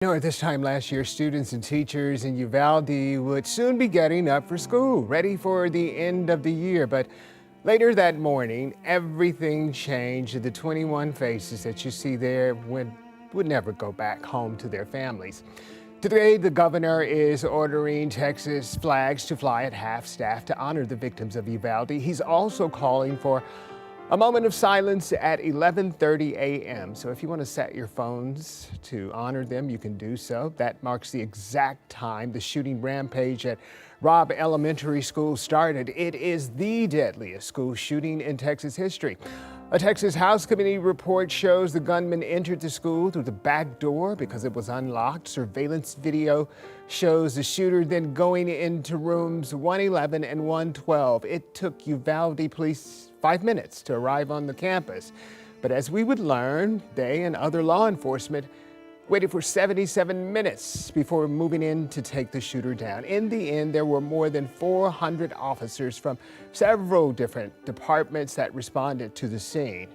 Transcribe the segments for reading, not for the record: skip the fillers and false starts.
At this time last year, students and teachers in Uvalde would soon be getting up for school, ready for the end of the year. But later that morning, everything changed. The 21 faces that you see there would never go back home to their families. Today, the governor is ordering Texas flags to fly at half-staff to honor the victims of Uvalde. He's also calling for a moment of silence at 11:30 a.m. So if you want to set your phones to honor them, you can do so. That marks the exact time the shooting rampage at Robb Elementary School started. It is the deadliest school shooting in Texas history. A Texas House Committee report shows the gunman entered the school through the back door because it was unlocked. Surveillance video shows the shooter then going into rooms 111 and 112. It took Uvalde police 5 minutes to arrive on the campus. But as we would learn, they and other law enforcement waited for 77 minutes before moving in to take the shooter down. In the end, there were more than 400 officers from several different departments that responded to the scene.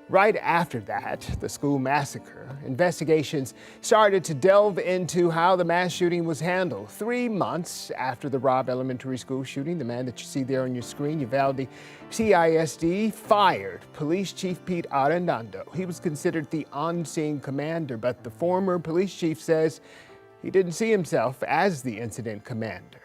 Right after that, the school massacre, investigations started to delve into how the mass shooting was handled. 3 months after the Robb Elementary School shooting, the man that you see there on your screen, Uvalde CISD, fired Police Chief Pete Arredondo. He was considered the on-scene commander, but the former police chief says he didn't see himself as the incident commander.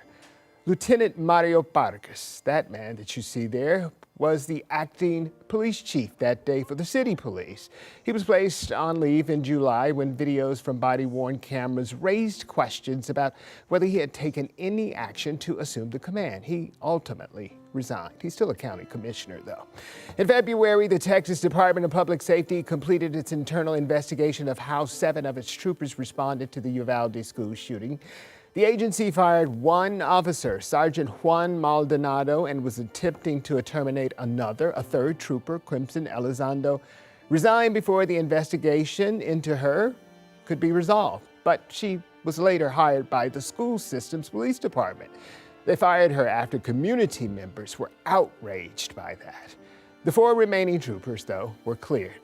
Lieutenant Mario Pargas, that man that you see there, was the acting police chief that day for the city police. He was placed on leave in July when videos from body-worn cameras raised questions about whether he had taken any action to assume the command. He ultimately resigned. He's still a county commissioner, though. In February, the Texas Department of Public Safety completed its internal investigation of how 7 of its troopers responded to the Uvalde school shooting. The agency fired 1 officer, Sergeant Juan Maldonado, and was attempting to terminate another. A 3rd trooper, Crimson Elizondo, resigned before the investigation into her could be resolved. But she was later hired by the school system's police department. They fired her after community members were outraged by that. The 4 remaining troopers, though, were cleared.